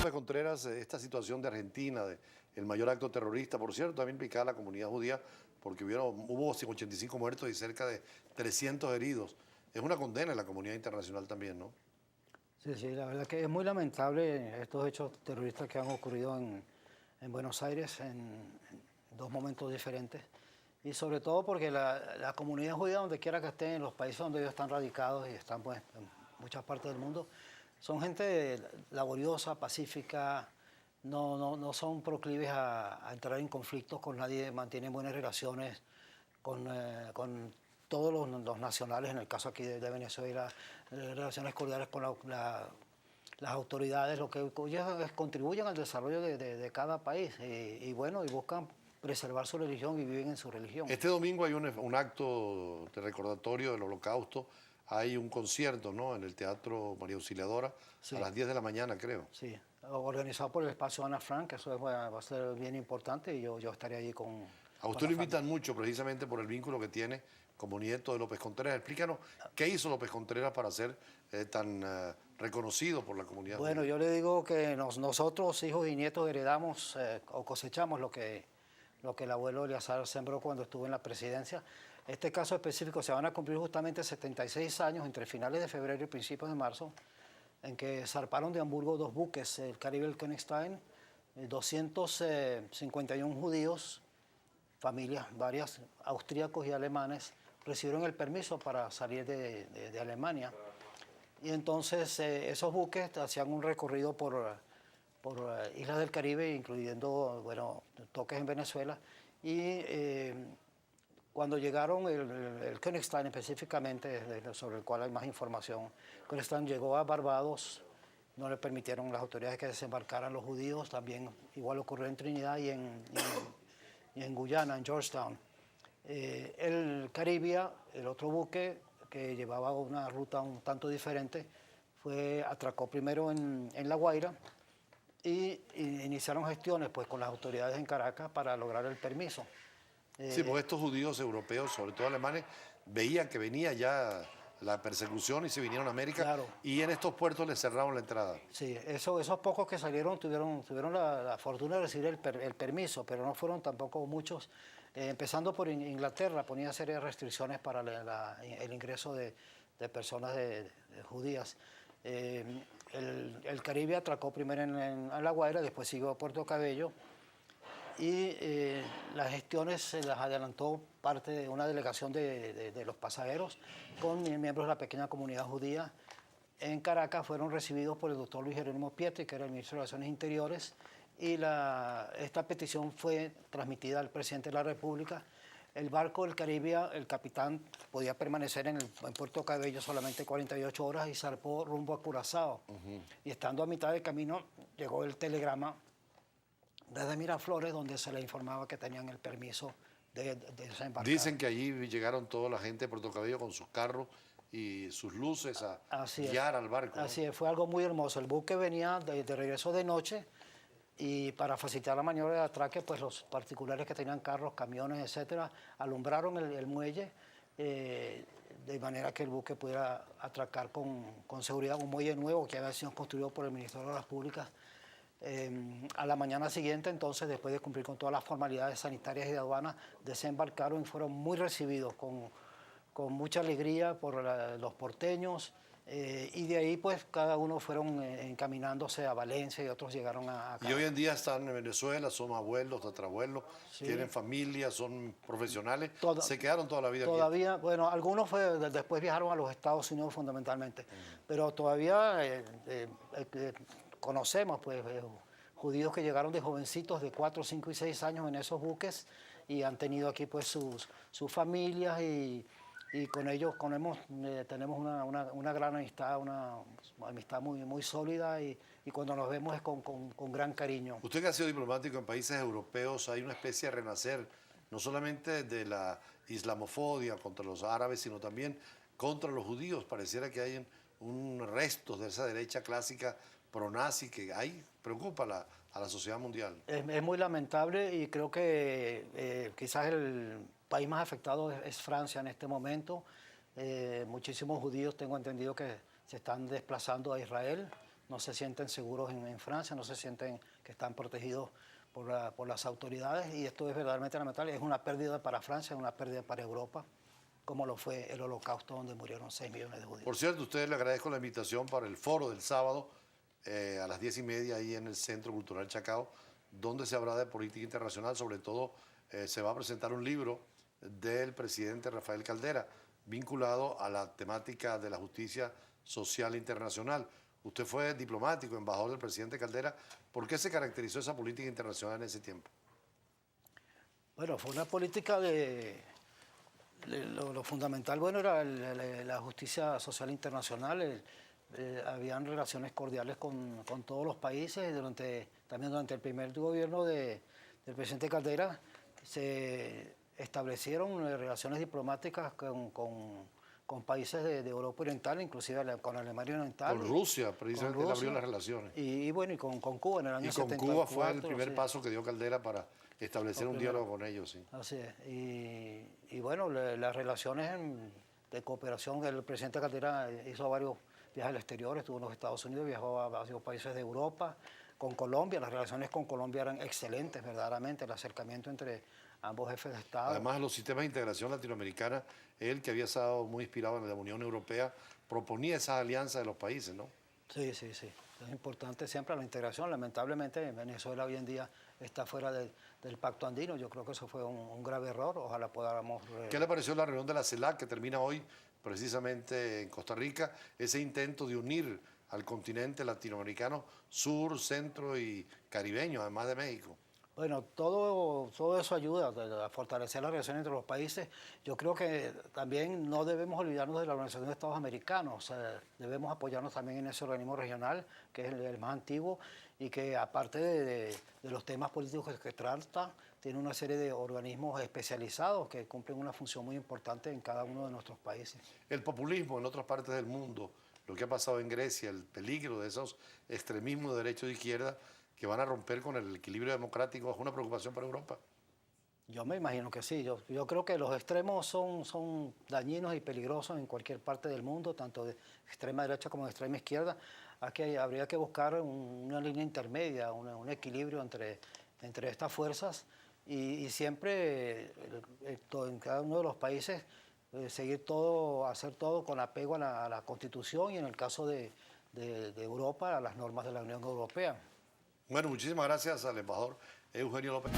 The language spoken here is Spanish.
López Contreras, esta situación de Argentina, de el mayor acto terrorista, por cierto, también implicaba a la comunidad judía, porque hubo 85 muertos y cerca de 300 heridos. Es una condena en la comunidad internacional también, ¿no? Sí, sí, la verdad que es muy lamentable estos hechos terroristas que han ocurrido en Buenos Aires en dos momentos diferentes. Y sobre todo porque la comunidad judía, donde quiera que estén, en los países donde ellos están radicados y están pues, en muchas partes del mundo, son gente laboriosa, pacífica, no son proclives a entrar en conflictos con nadie, mantienen buenas relaciones con todos los nacionales, en el caso aquí de Venezuela, relaciones cordiales con las autoridades, lo que ellos contribuyen al desarrollo de cada país y bueno, y buscan preservar su religión y viven en su religión. Este domingo hay un acto de recordatorio del Holocausto, hay un concierto, ¿no?, en el Teatro María Auxiliadora, Sí, a las 10 de la mañana, creo. sí, organizado por el espacio Ana Frank, eso va a ser bien importante y yo estaré allí con A usted la lo familia. invitan mucho precisamente por el vínculo que tiene como nieto de López Contreras. Explícanos qué hizo López Contreras para ser tan reconocido por la comunidad Bueno, judía. yo le digo que nosotros, hijos y nietos, heredamos o cosechamos lo que el abuelo Eleazar sembró cuando estuvo en la presidencia. Este caso específico se van a cumplir justamente 76 años entre finales de febrero y principios de marzo, en que zarparon de Hamburgo dos buques, el Caribe y el Königstein, 251 judíos, familias varias, austríacos y alemanes, recibieron el permiso para salir de Alemania. Y entonces esos buques hacían un recorrido por islas del Caribe, incluyendo bueno, toques en Venezuela. Y cuando llegaron, el Königstein específicamente, sobre el cual hay más información, Königstein llegó a Barbados, no le permitieron las autoridades que desembarcaran los judíos, también igual ocurrió en Trinidad y en Guyana, en Georgetown. El Caribia, el otro buque que llevaba una ruta un tanto diferente, atracó primero en La Guaira y iniciaron gestiones pues, con las autoridades en Caracas para lograr el permiso. Sí, porque estos judíos europeos, sobre todo alemanes, veían que venía ya la persecución y se vinieron a América Claro, y en estos puertos les cerraron la entrada. sí, esos pocos que salieron tuvieron la fortuna de recibir el permiso, pero no fueron tampoco muchos. Empezando por Inglaterra, ponía serias restricciones para el ingreso de personas judías. El Caribe atracó primero a La Guaira, después siguió a Puerto Cabello y las gestiones se las adelantó parte de una delegación de los pasajeros con miembros de la pequeña comunidad judía. En Caracas fueron recibidos por el doctor Luis Jerónimo Pietri, que era el ministro de Relaciones Interiores, y esta petición fue transmitida al presidente de la República. El barco del Caribe, el capitán, podía permanecer en Puerto Cabello solamente 48 horas y zarpó rumbo a Curazao. Y estando a mitad de camino, llegó el telegrama desde Miraflores, donde se le informaba que tenían el permiso de desembarcar. Dicen que allí llegaron toda la gente de Puerto Cabello con sus carros y sus luces a guiar al barco, ¿no? Así es, fue algo muy hermoso. El buque venía de regreso de noche y para facilitar la maniobra de atraque, pues los particulares que tenían carros, camiones, etcétera, alumbraron el muelle de manera que el buque pudiera atracar con seguridad, un muelle nuevo que había sido construido por el Ministerio de las Públicas. A la mañana siguiente, entonces, después de cumplir con todas las formalidades sanitarias y de aduana, desembarcaron y fueron muy recibidos con mucha alegría por los porteños. Y de ahí, pues, cada uno fueron encaminándose a Valencia y otros llegaron a Y hoy en día están en Venezuela, son abuelos, tatarabuelos, Sí. tienen familia, son profesionales, Toda- se quedaron toda la vida aquí. Todavía, bueno, algunos después viajaron a los Estados Unidos fundamentalmente, pero todavía conocemos pues, judíos que llegaron de jovencitos de 4, 5 y 6 años en esos buques y han tenido aquí pues sus familias y con ellos tenemos una gran amistad, una amistad muy sólida y cuando nos vemos es con gran cariño. Usted que ha sido diplomático en países europeos, hay una especie de renacer, no solamente de la islamofobia contra los árabes, sino también contra los judíos. Pareciera que hay un resto de esa derecha clásica pronazi que hay, preocupa a la sociedad mundial. Es muy lamentable y creo que quizás el país más afectado es Francia en este momento. Muchísimos judíos, tengo entendido que se están desplazando a Israel no se sienten seguros en Francia, no se sienten que están protegidos por las autoridades, y esto es verdaderamente lamentable. Es una pérdida para Francia, es una pérdida para Europa, como lo fue el Holocausto, donde murieron 6 millones de judíos. Por cierto, a ustedes le agradezco la invitación para el foro del sábado a las 10:30 ahí en el Centro Cultural Chacao, donde se hablará de política internacional. Sobre todo se va a presentar un libro del presidente Rafael Caldera vinculado a la temática de la justicia social internacional. Usted fue diplomático, embajador del presidente Caldera. ¿Por qué se caracterizó esa política internacional en ese tiempo? Bueno, fue una política lo fundamental, bueno, era la justicia social internacional. Habían relaciones cordiales con todos los países. También durante el primer gobierno del presidente Caldera se establecieron relaciones diplomáticas con países de Europa Oriental, inclusive con Alemania Oriental. Con Rusia, precisamente, él abrió las relaciones. Y bueno, y con Cuba en el año 74. Y con Cuba fue el primer paso que dio Caldera para establecer un diálogo con ellos, sí. Así es. Y bueno, las relaciones de cooperación, el presidente Caldera hizo varios viajes al exterior, estuvo en los Estados Unidos, viajó a varios países de Europa. Con Colombia, las relaciones con Colombia eran excelentes, verdaderamente, el acercamiento entre ambos jefes de Estado. Además, los sistemas de integración latinoamericana, él que había estado muy inspirado en la Unión Europea, proponía esas alianzas de los países, ¿no? Sí, sí, sí. Es importante siempre la integración. Lamentablemente, Venezuela hoy en día está fuera del Pacto Andino. Yo creo que eso fue un grave error. Ojalá podamos... ¿Qué le pareció la reunión de la CELAC que termina hoy precisamente en Costa Rica? Ese intento de unir al continente latinoamericano, sur, centro y caribeño, además de México. Bueno, todo eso ayuda a fortalecer las relaciones entre los países. Yo creo que también no debemos olvidarnos de la Organización de Estados Americanos. O sea, debemos apoyarnos también en ese organismo regional, que es el más antiguo, y que aparte de los temas políticos que trata, tiene una serie de organismos especializados que cumplen una función muy importante en cada uno de nuestros países. El populismo en otras partes del mundo, lo que ha pasado en Grecia, el peligro de esos extremismos de derecha y de izquierda que van a romper con el equilibrio democrático, ¿es una preocupación para Europa? Yo me imagino que sí. Yo creo que los extremos son dañinos y peligrosos en cualquier parte del mundo, tanto de extrema derecha como de extrema izquierda. Aquí habría que buscar una línea intermedia, un equilibrio entre estas fuerzas y siempre en cada uno de los países hacer todo con apego a la Constitución y en el caso de Europa, a las normas de la Unión Europea. Bueno, muchísimas gracias al embajador Eugenio López.